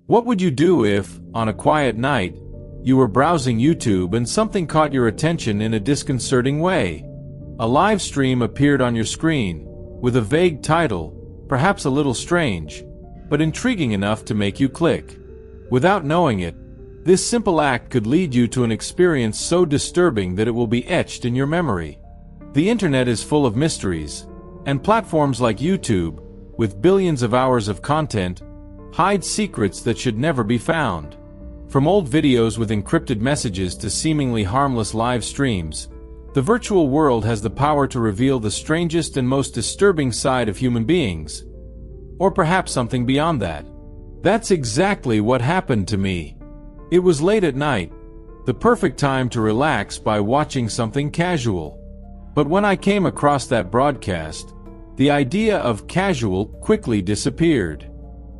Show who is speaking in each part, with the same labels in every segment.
Speaker 1: What would you do if, on a quiet night, you were browsing YouTube and something caught your attention in a disconcerting way? A live stream appeared on your screen, with a vague title, perhaps a little strange, but intriguing enough to make you click. Without knowing it, this simple act could lead you to an experience so disturbing that it will be etched in your memory. The internet is full of mysteries, and platforms like YouTube, with billions of hours of content, hide secrets that should never be found. From old videos with encrypted messages to seemingly harmless live streams, the virtual world has the power to reveal the strangest and most disturbing side of human beings. Or perhaps something beyond that. That's exactly what happened to me. It was late at night, the perfect time to relax by watching something casual. But when I came across that broadcast, the idea of casual quickly disappeared.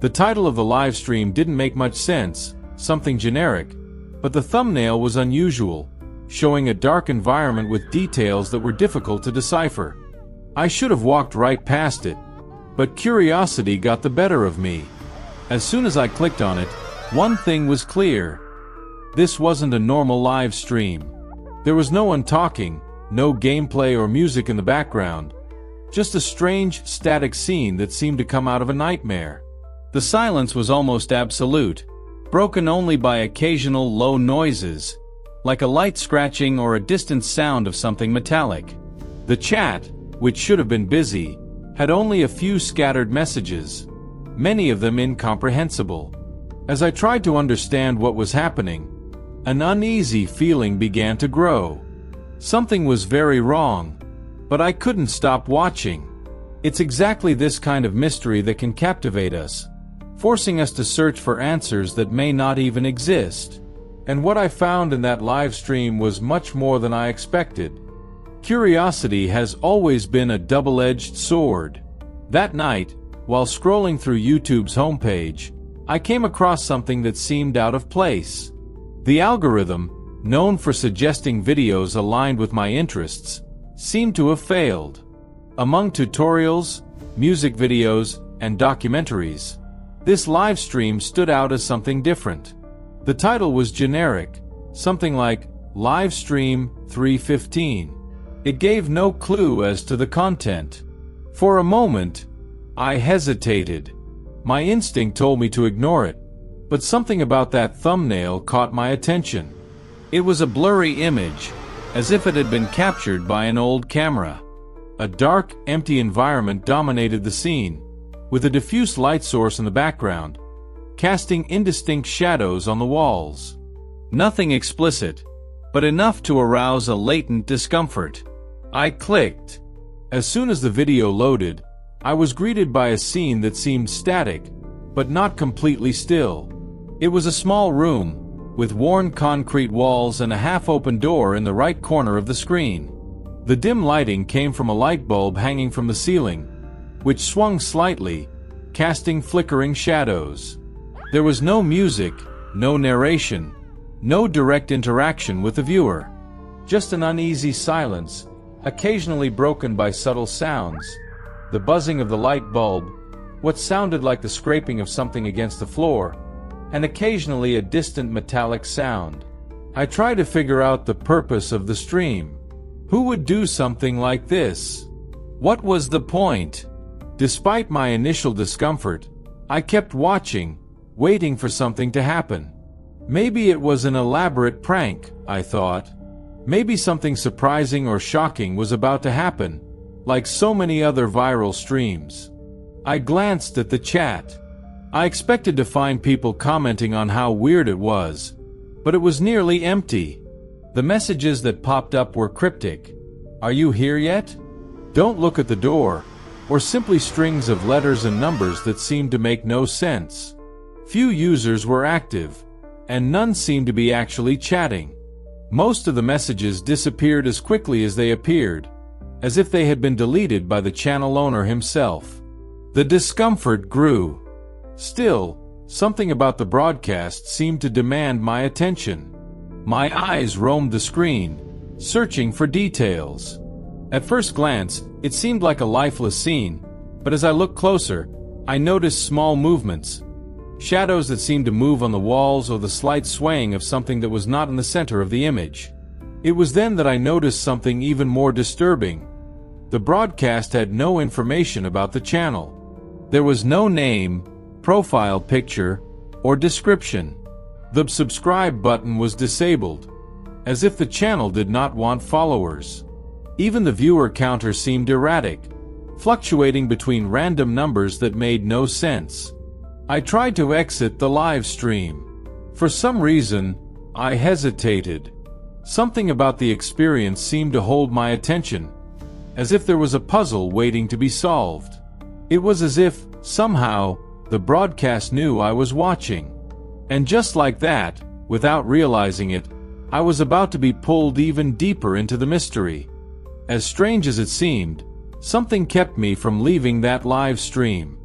Speaker 1: The title of the live stream didn't make much sense, something generic, but the thumbnail was unusual, showing a dark environment with details that were difficult to decipher. I should have walked right past it, but curiosity got the better of me. As soon as I clicked on it, one thing was clear. This wasn't a normal live stream. There was no one talking, no gameplay or music in the background, just a strange, static scene that seemed to come out of a nightmare. The silence was almost absolute, broken only by occasional low noises, like a light scratching or a distant sound of something metallic. The chat, which should have been busy, had only a few scattered messages, many of them incomprehensible. As I tried to understand what was happening, an uneasy feeling began to grow. Something was very wrong, but I couldn't stop watching. It's exactly this kind of mystery that can captivate us, forcing us to search for answers that may not even exist. And what I found in that live stream was much more than I expected. Curiosity has always been a double-edged sword. That night, while scrolling through YouTube's homepage, I came across something that seemed out of place. The algorithm, known for suggesting videos aligned with my interests, seemed to have failed. Among tutorials, music videos, and documentaries, this live stream stood out as something different. The title was generic, something like Live Stream 315. It gave no clue as to the content. For a moment, I hesitated. My instinct told me to ignore it, but something about that thumbnail caught my attention. It was a blurry image, as if it had been captured by an old camera. A dark, empty environment dominated the scene, with a diffuse light source in the background, casting indistinct shadows on the walls. Nothing explicit, but enough to arouse a latent discomfort. I clicked. As soon as the video loaded, I was greeted by a scene that seemed static, but not completely still. It was a small room, with worn concrete walls and a half-open door in the right corner of the screen. The dim lighting came from a light bulb hanging from the ceiling, which swung slightly, casting flickering shadows. There was no music, no narration, no direct interaction with the viewer. Just an uneasy silence, occasionally broken by subtle sounds. The buzzing of the light bulb, what sounded like the scraping of something against the floor, and occasionally a distant metallic sound. I tried to figure out the purpose of the stream. Who would do something like this? What was the point? Despite my initial discomfort, I kept watching, waiting for something to happen. Maybe it was an elaborate prank, I thought. Maybe something surprising or shocking was about to happen, like so many other viral streams. I glanced at the chat. I expected to find people commenting on how weird it was, but it was nearly empty. The messages that popped up were cryptic. Are you here yet? Don't look at the door. Or simply strings of letters and numbers that seemed to make no sense. Few users were active, and none seemed to be actually chatting. Most of the messages disappeared as quickly as they appeared, as if they had been deleted by the channel owner himself. The discomfort grew. Still, something about the broadcast seemed to demand my attention. My eyes roamed the screen, searching for details. At first glance, it seemed like a lifeless scene, but as I looked closer, I noticed small movements. shadows that seemed to move on the walls or the slight swaying of something that was not in the center of the image. It was then that I noticed something even more disturbing. The broadcast had no information about the channel. There was no name, profile picture, or description. The subscribe button was disabled, as if the channel did not want followers. Even the viewer counter seemed erratic, fluctuating between random numbers that made no sense. I tried to exit the live stream. For some reason, I hesitated. Something about the experience seemed to hold my attention, as if there was a puzzle waiting to be solved. It was as if, somehow, the broadcast knew I was watching. And just like that, without realizing it, I was about to be pulled even deeper into the mystery. As strange as it seemed, something kept me from leaving that live stream.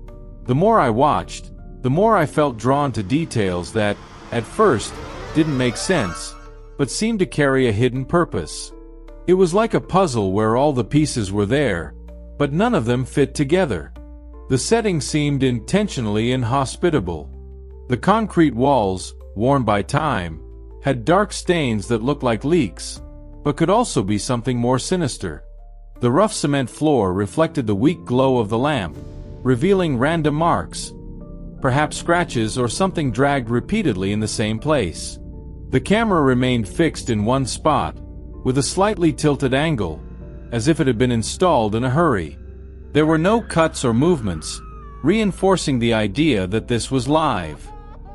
Speaker 1: The more I watched, the more I felt drawn to details that, at first, didn't make sense, but seemed to carry a hidden purpose. It was like a puzzle where all the pieces were there, but none of them fit together. The setting seemed intentionally inhospitable. The concrete walls, worn by time, had dark stains that looked like leaks, but could also be something more sinister. The rough cement floor reflected the weak glow of the lamp, revealing random marks, perhaps scratches or something dragged repeatedly in the same place. The camera remained fixed in one spot, with a slightly tilted angle, as if it had been installed in a hurry. There were no cuts or movements, reinforcing the idea that this was live.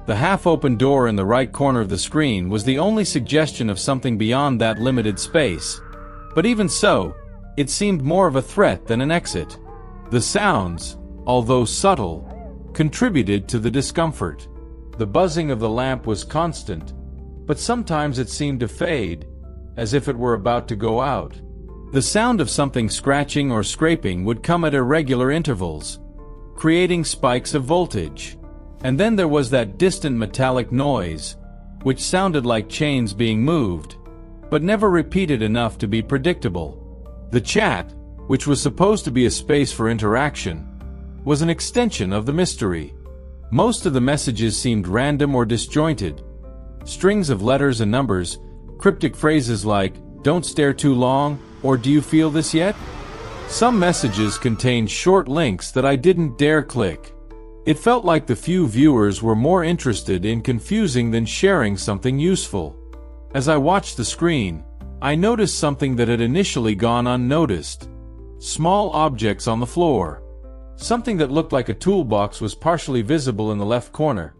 Speaker 1: The half-open door in the right corner of the screen was the only suggestion of something beyond that limited space. But even so, it seemed more of a threat than an exit. The sounds, although subtle, contributed to the discomfort. The buzzing of the lamp was constant, but sometimes it seemed to fade, as if it were about to go out. The sound of something scratching or scraping would come at irregular intervals, creating spikes of voltage. And then there was that distant metallic noise, which sounded like chains being moved, but never repeated enough to be predictable. The chat, which was supposed to be a space for interaction, was an extension of the mystery. Most of the messages seemed random or disjointed. Strings of letters and numbers, cryptic phrases like, "Don't stare too long," or "Do you feel this yet?" Some messages contained short links that I didn't dare click. It felt like the few viewers were more interested in confusing than sharing something useful. As I watched the screen, I noticed something that had initially gone unnoticed. Small objects on the floor. Something that looked like a toolbox was partially visible in the left corner.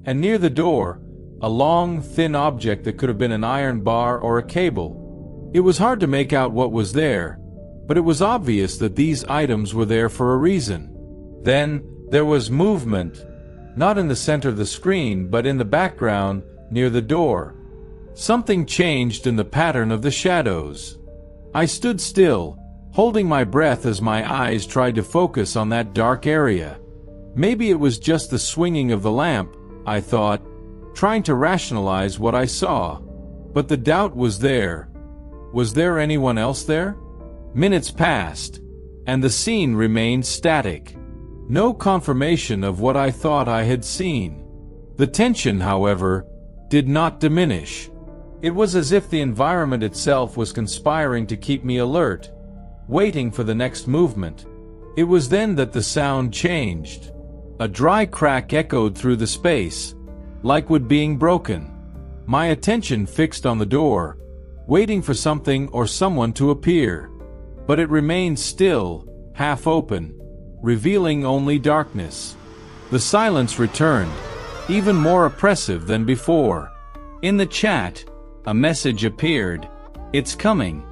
Speaker 1: And near the door, a long, thin object that could have been an iron bar or a cable. It was hard to make out what was there, but it was obvious that these items were there for a reason. Then, there was movement, not in the center of the screen, but in the background, near the door. Something changed in the pattern of the shadows. I stood still, holding my breath as my eyes tried to focus on that dark area. Maybe it was just the swinging of the lamp, I thought, trying to rationalize what I saw. But the doubt was there. Was there anyone else there? Minutes passed, and the scene remained static. No confirmation of what I thought I had seen. The tension, however, did not diminish. It was as if the environment itself was conspiring to keep me alert, waiting for the next movement. It was then that the sound changed. A dry crack echoed through the space, like wood being broken. My attention fixed on the door, waiting for something or someone to appear. But it remained still, half open, revealing only darkness. The silence returned, even more oppressive than before. In the chat, a message appeared. "It's coming."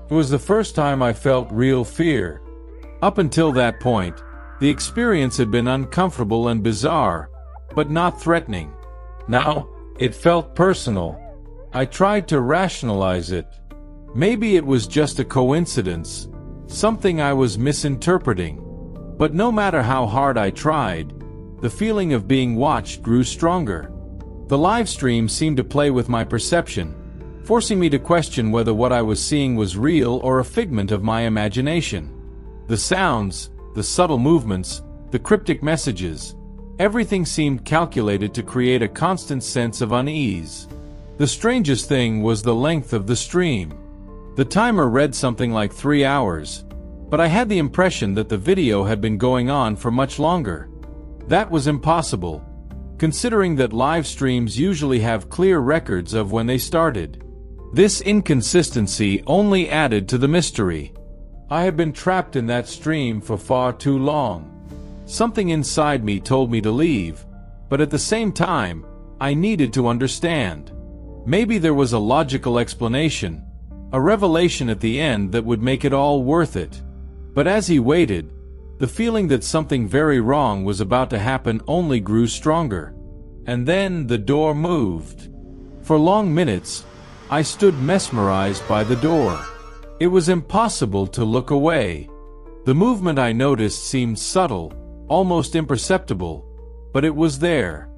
Speaker 1: It was the first time I felt real fear. Up until that point, the experience had been uncomfortable and bizarre, but not threatening. Now, it felt personal. I tried to rationalize it. Maybe it was just a coincidence, something I was misinterpreting. But no matter how hard I tried, the feeling of being watched grew stronger. The live stream seemed to play with my perception, forcing me to question whether what I was seeing was real or a figment of my imagination. The sounds, the subtle movements, the cryptic messages, Everything seemed calculated to create a constant sense of unease. The strangest thing was the length of the stream. The timer read something like 3 hours, but I had the impression that the video had been going on for much longer. That was impossible, considering that live streams usually have clear records of when they started. This inconsistency only added to the mystery. I had been trapped in that stream for far too long. Something inside me told me to leave, but at the same time, I needed to understand. Maybe there was a logical explanation, a revelation at the end that would make it all worth it. But as he waited, the feeling that something very wrong was about to happen only grew stronger. And then the door moved. For long minutes, I stood mesmerized by the door. It was impossible to look away. The movement I noticed seemed subtle, almost imperceptible, but it was there.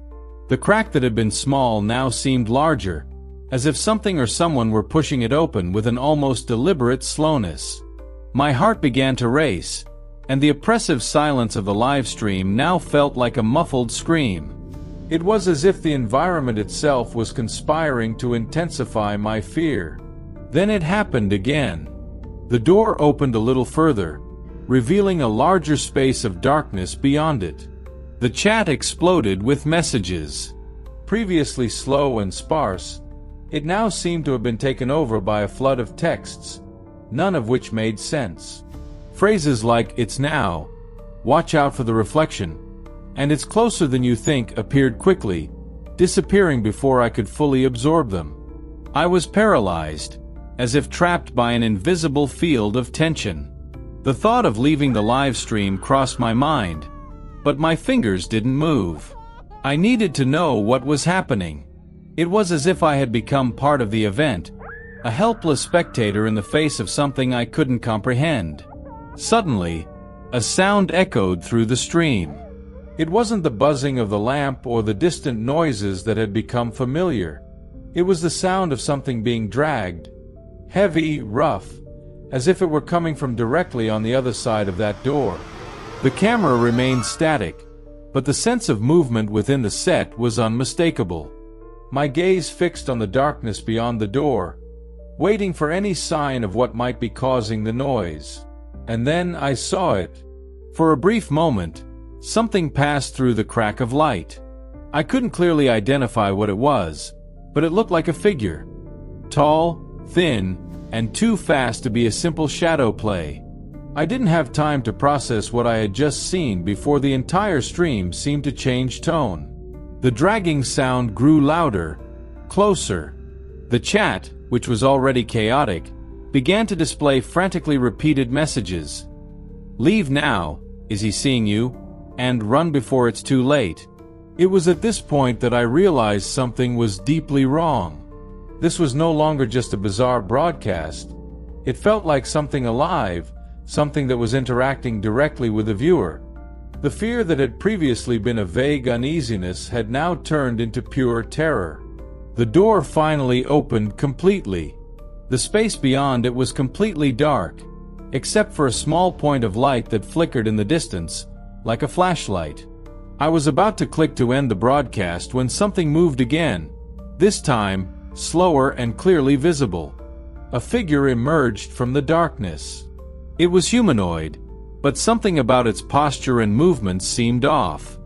Speaker 1: The crack that had been small now seemed larger, as if something or someone were pushing it open with an almost deliberate slowness. My heart began to race, and the oppressive silence of the live stream now felt like a muffled scream. It was as if the environment itself was conspiring to intensify my fear. Then it happened again. The door opened a little further, revealing a larger space of darkness beyond it. The chat exploded with messages. Previously slow and sparse, it now seemed to have been taken over by a flood of texts, none of which made sense. Phrases like "it's now," "watch out for the reflection," and "it's closer than you think" appeared quickly, disappearing before I could fully absorb them. I was paralyzed, as if trapped by an invisible field of tension. The thought of leaving the live stream crossed my mind, but my fingers didn't move. I needed to know what was happening. It was as if I had become part of the event, a helpless spectator in the face of something I couldn't comprehend. Suddenly, a sound echoed through the stream. It wasn't the buzzing of the lamp or the distant noises that had become familiar. It was the sound of something being dragged, heavy, rough, as if it were coming from directly on the other side of that door. The camera remained static, but the sense of movement within the set was unmistakable. My gaze fixed on the darkness beyond the door, waiting for any sign of what might be causing the noise. And then I saw it. For a brief moment, something passed through the crack of light. I couldn't clearly identify what it was, but it looked like a figure. Tall, thin, and too fast to be a simple shadow play. I didn't have time to process what I had just seen before the entire stream seemed to change tone. The dragging sound grew louder, closer. The chat, which was already chaotic, began to display frantically repeated messages. "Leave now," "Is he seeing you?" and "Run before it's too late." It was at this point that I realized something was deeply wrong. This was no longer just a bizarre broadcast. It felt like something alive, something that was interacting directly with the viewer. The fear that had previously been a vague uneasiness had now turned into pure terror. The door finally opened completely. The space beyond it was completely dark, except for a small point of light that flickered in the distance, like a flashlight. I was about to click to end the broadcast when something moved again, this time slower and clearly visible. A figure emerged from the darkness. It was humanoid, but something about its posture and movements seemed off.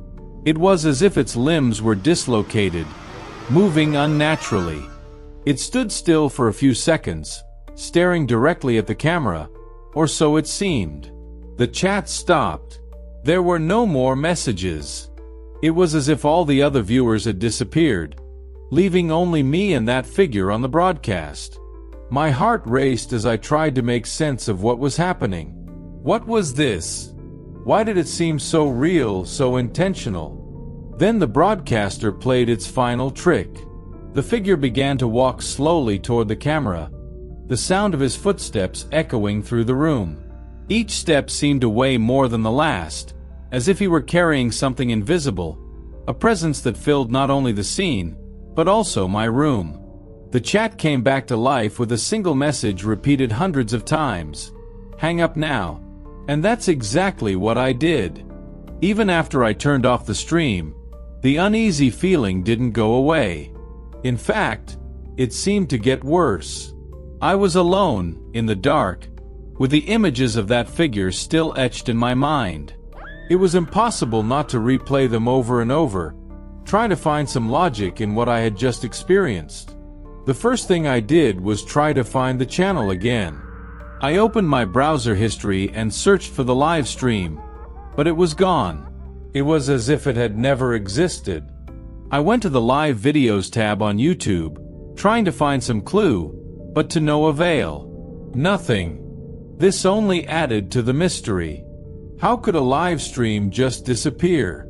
Speaker 1: It was as if its limbs were dislocated, moving unnaturally. It stood still for a few seconds, staring directly at the camera, or so it seemed. The chat stopped. There were no more messages. It was as if all the other viewers had disappeared, leaving only me and that figure on the broadcast. My heart raced as I tried to make sense of what was happening. What was this? Why did it seem so real, so intentional? Then the broadcaster played its final trick. The figure began to walk slowly toward the camera, the sound of his footsteps echoing through the room. Each step seemed to weigh more than the last, as if he were carrying something invisible, a presence that filled not only the scene, but also my room. The chat came back to life with a single message repeated hundreds of times. "Hang up now." And that's exactly what I did. Even after I turned off the stream, the uneasy feeling didn't go away. In fact, it seemed to get worse. I was alone, in the dark, with the images of that figure still etched in my mind. It was impossible not to replay them over and over, trying to find some logic in what I had just experienced. The first thing I did was try to find the channel again. I opened my browser history and searched for the live stream, but it was gone. It was as if it had never existed. I went to the live videos tab on YouTube, trying to find some clue, but to no avail. Nothing. This only added to the mystery. How could a live stream just disappear?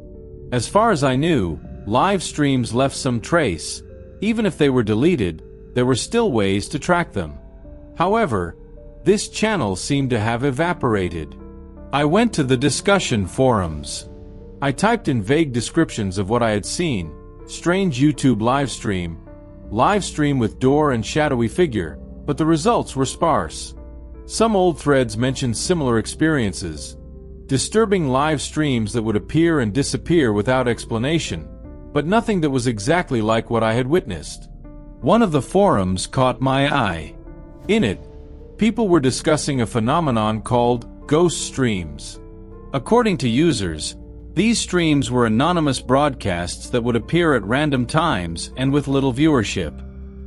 Speaker 1: As far as I knew, live streams left some trace. Even if they were deleted, there were still ways to track them. However, this channel seemed to have evaporated. I went to the discussion forums. I typed in vague descriptions of what I had seen: strange YouTube live stream with door and shadowy figure, but the results were sparse. Some old threads mentioned similar experiences, disturbing live streams that would appear and disappear without explanation, but nothing that was exactly like what I had witnessed. One of the forums caught my eye. In it, people were discussing a phenomenon called ghost streams. According to users, these streams were anonymous broadcasts that would appear at random times and with little viewership.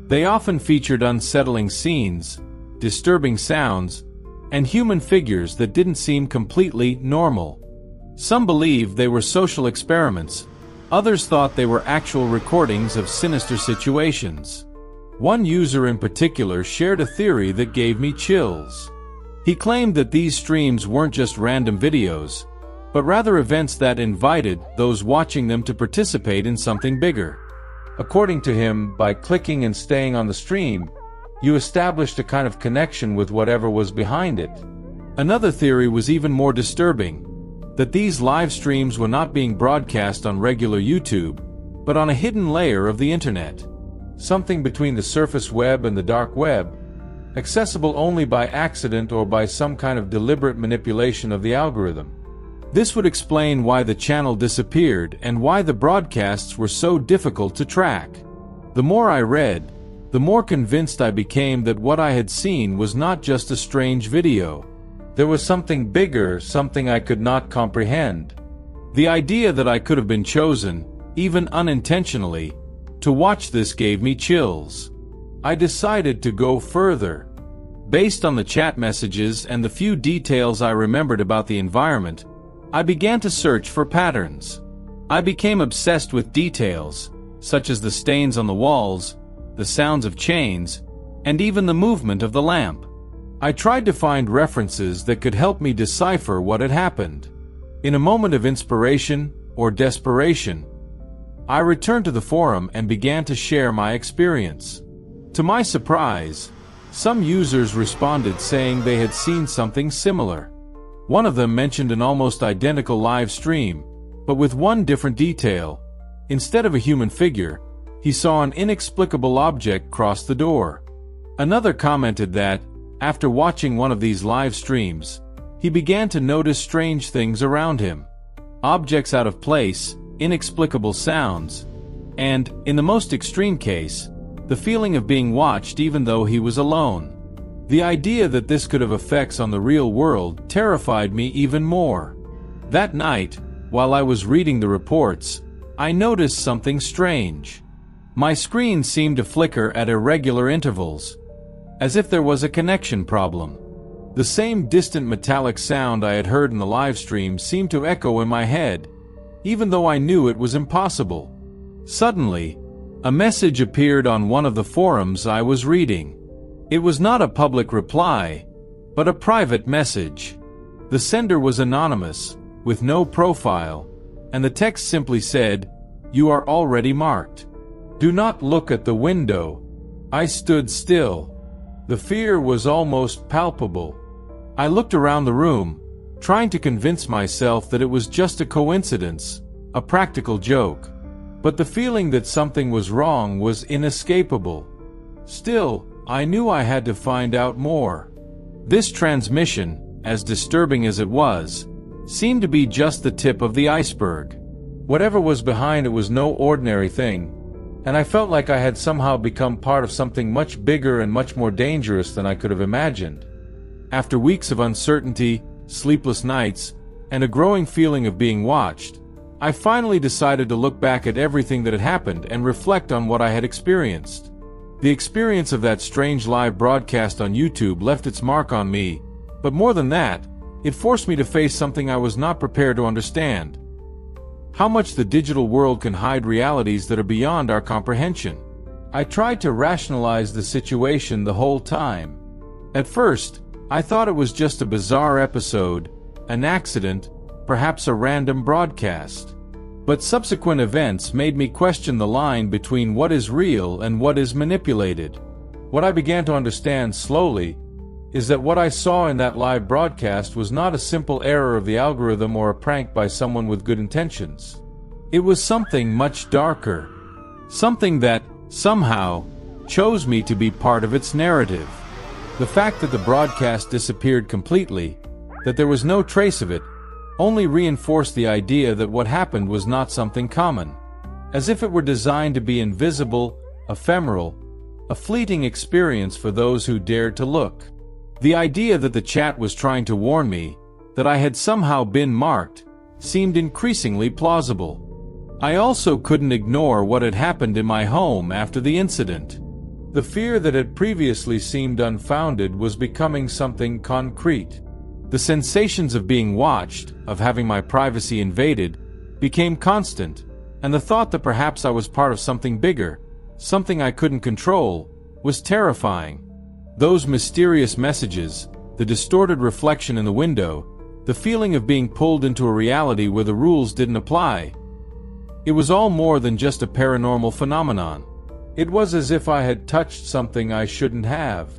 Speaker 1: They often featured unsettling scenes, disturbing sounds, and human figures that didn't seem completely normal. Some believed they were social experiments. Others thought they were actual recordings of sinister situations. One user in particular shared a theory that gave me chills. He claimed that these streams weren't just random videos, but rather events that invited those watching them to participate in something bigger. According to him, by clicking and staying on the stream, you established a kind of connection with whatever was behind it. Another theory was even more disturbing, that these live streams were not being broadcast on regular YouTube, but on a hidden layer of the internet. Something between the surface web and the dark web, accessible only by accident or by some kind of deliberate manipulation of the algorithm. This would explain why the channel disappeared and why the broadcasts were so difficult to track. The more I read, the more convinced I became that what I had seen was not just a strange video. There was something bigger, something I could not comprehend. The idea that I could have been chosen, even unintentionally, to watch this gave me chills. I decided to go further. Based on the chat messages and the few details I remembered about the environment, I began to search for patterns. I became obsessed with details, such as the stains on the walls, the sounds of chains, and even the movement of the lamp. I tried to find references that could help me decipher what had happened. In a moment of inspiration or desperation, I returned to the forum and began to share my experience. To my surprise, some users responded saying they had seen something similar. One of them mentioned an almost identical live stream, but with one different detail. Instead of a human figure, he saw an inexplicable object cross the door. Another commented that, after watching one of these live streams, he began to notice strange things around him. Objects out of place, inexplicable sounds, and, in the most extreme case, the feeling of being watched even though he was alone. The idea that this could have effects on the real world terrified me even more. That night, while I was reading the reports, I noticed something strange. My screen seemed to flicker at irregular intervals, as if there was a connection problem. The same distant metallic sound I had heard in the live stream seemed to echo in my head, even though I knew it was impossible. Suddenly, a message appeared on one of the forums I was reading. It was not a public reply, but a private message. The sender was anonymous, with no profile, and the text simply said, "You are already marked. Do not look at the window." I stood still. The fear was almost palpable. I looked around the room, trying to convince myself that it was just a coincidence, a practical joke. But the feeling that something was wrong was inescapable. Still, I knew I had to find out more. This transmission, as disturbing as it was, seemed to be just the tip of the iceberg. Whatever was behind it was no ordinary thing, and I felt like I had somehow become part of something much bigger and much more dangerous than I could have imagined. After weeks of uncertainty, sleepless nights, and a growing feeling of being watched, I finally decided to look back at everything that had happened and reflect on what I had experienced. The experience of that strange live broadcast on YouTube left its mark on me, but more than that, it forced me to face something I was not prepared to understand. How much the digital world can hide realities that are beyond our comprehension. I tried to rationalize the situation the whole time. At first, I thought it was just a bizarre episode, an accident, perhaps a random broadcast. But subsequent events made me question the line between what is real and what is manipulated. What I began to understand slowly is that what I saw in that live broadcast was not a simple error of the algorithm or a prank by someone with good intentions. It was something much darker. Something that, somehow, chose me to be part of its narrative. The fact that the broadcast disappeared completely, that there was no trace of it, only reinforced the idea that what happened was not something common. As if it were designed to be invisible, ephemeral, a fleeting experience for those who dared to look. The idea that the chat was trying to warn me, that I had somehow been marked, seemed increasingly plausible. I also couldn't ignore what had happened in my home after the incident. The fear that had previously seemed unfounded was becoming something concrete. The sensations of being watched, of having my privacy invaded, became constant, and the thought that perhaps I was part of something bigger, something I couldn't control, was terrifying. Those mysterious messages, the distorted reflection in the window, the feeling of being pulled into a reality where the rules didn't apply. It was all more than just a paranormal phenomenon. It was as if I had touched something I shouldn't have.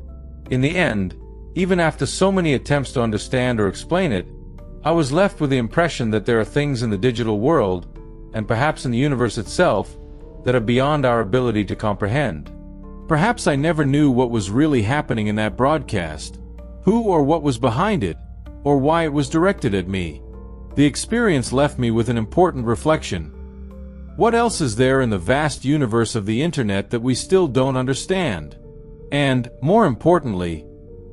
Speaker 1: In the end, even after so many attempts to understand or explain it, I was left with the impression that there are things in the digital world, and perhaps in the universe itself, that are beyond our ability to comprehend. Perhaps I never knew what was really happening in that broadcast, who or what was behind it, or why it was directed at me. The experience left me with an important reflection. What else is there in the vast universe of the internet that we still don't understand? And, more importantly,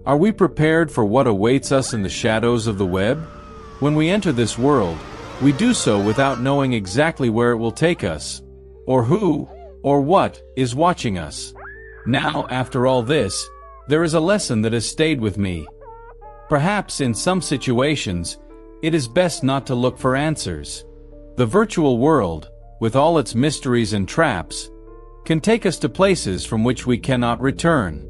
Speaker 1: are we prepared for what awaits us in the shadows of the web? When we enter this world, we do so without knowing exactly where it will take us, or who, or what, is watching us. Now, after all this, there is a lesson that has stayed with me. Perhaps in some situations, it is best not to look for answers. The virtual world, with all its mysteries and traps, can take us to places from which we cannot return.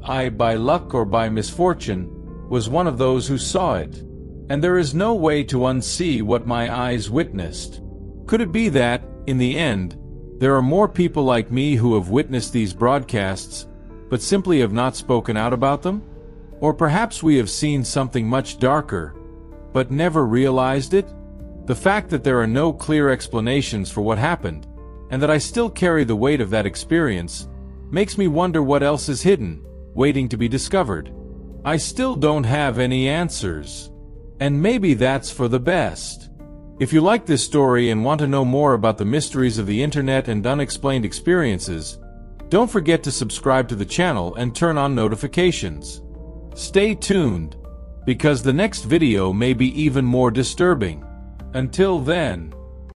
Speaker 1: I, by luck or by misfortune, was one of those who saw it, and there is no way to unsee what my eyes witnessed. Could it be that, in the end, there are more people like me who have witnessed these broadcasts, but simply have not spoken out about them? Or perhaps we have seen something much darker, but never realized it? The fact that there are no clear explanations for what happened, and that I still carry the weight of that experience, makes me wonder what else is hidden, waiting to be discovered. I still don't have any answers. And maybe that's for the best. If you like this story and want to know more about the mysteries of the internet and unexplained experiences, don't forget to subscribe to the channel and turn on notifications. Stay tuned, because the next video may be even more disturbing. Until then.